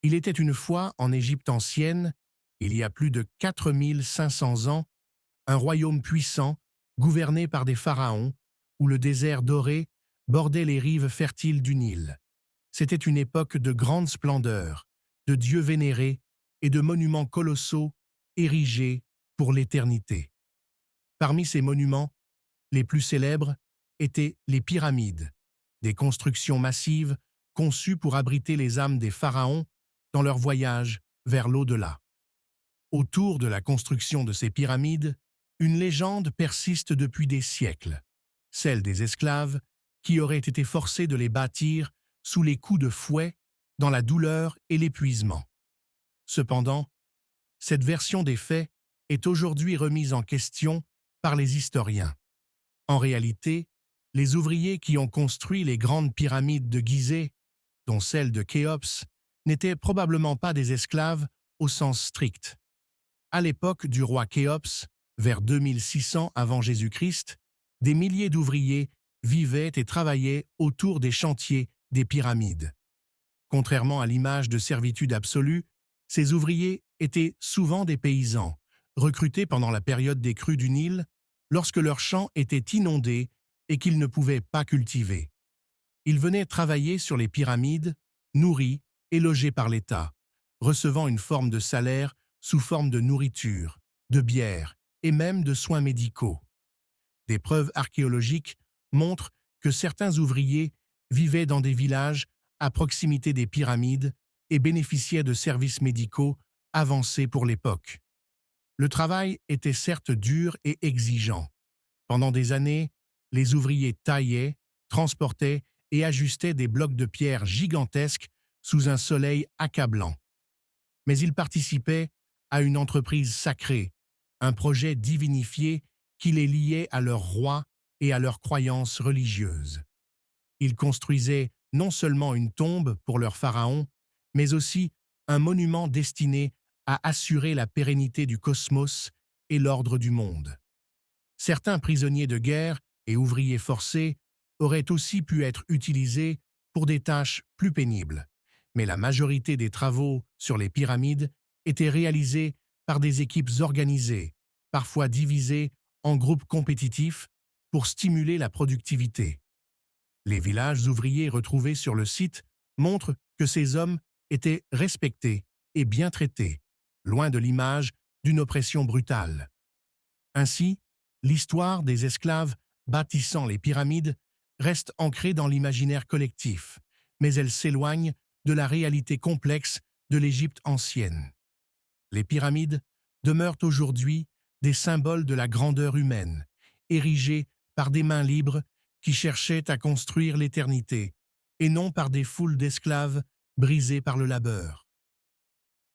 Il était une fois en Égypte ancienne, il y a plus de 4500 ans, un royaume puissant, gouverné par des pharaons, où le désert doré bordait les rives fertiles du Nil. C'était une époque de grande splendeur, de dieux vénérés et de monuments colossaux érigés pour l'éternité. Parmi ces monuments, les plus célèbres étaient les pyramides, des constructions massives conçues pour abriter les âmes des pharaons dans leur voyage vers l'au-delà. Autour de la construction de ces pyramides, une légende persiste depuis des siècles, celle des esclaves qui auraient été forcés de les bâtir sous les coups de fouet, dans la douleur et l'épuisement. Cependant, cette version des faits est aujourd'hui remise en question par les historiens. En réalité, les ouvriers qui ont construit les grandes pyramides de Gizeh, dont celle de Khéops, n'étaient probablement pas des esclaves au sens strict. À l'époque du roi Khéops, vers 2600 avant Jésus-Christ, des milliers d'ouvriers vivaient et travaillaient autour des chantiers des pyramides. Contrairement à l'image de servitude absolue, ces ouvriers étaient souvent des paysans, recrutés pendant la période des crues du Nil, lorsque leurs champs étaient inondés et qu'ils ne pouvaient pas cultiver. Ils venaient travailler sur les pyramides, nourris et logés par l'État, recevant une forme de salaire sous forme de nourriture, de bière et même de soins médicaux. Des preuves archéologiques montrent que certains ouvriers vivaient dans des villages à proximité des pyramides et bénéficiaient de services médicaux avancés pour l'époque. Le travail était certes dur et exigeant. Pendant des années, les ouvriers taillaient, transportaient et ajustaient des blocs de pierre gigantesques sous un soleil accablant. Mais ils participaient à une entreprise sacrée, un projet divinifié qui les liait à leur roi et à leurs croyances religieuses. Ils construisaient non seulement une tombe pour leur pharaon, mais aussi un monument destiné à assurer la pérennité du cosmos et l'ordre du monde. Certains prisonniers de guerre et ouvriers forcés auraient aussi pu être utilisés pour des tâches plus pénibles, mais la majorité des travaux sur les pyramides étaient réalisés par des équipes organisées, parfois divisées en groupes compétitifs pour stimuler la productivité. Les villages ouvriers retrouvés sur le site montrent que ces hommes étaient respectés et bien traités, loin de l'image d'une oppression brutale. Ainsi, l'histoire des esclaves bâtissant les pyramides reste ancrée dans l'imaginaire collectif, mais elle s'éloigne de la réalité complexe de l'Égypte ancienne. Les pyramides demeurent aujourd'hui des symboles de la grandeur humaine, érigés par des mains libres qui cherchaient à construire l'éternité, et non par des foules d'esclaves brisés par le labeur.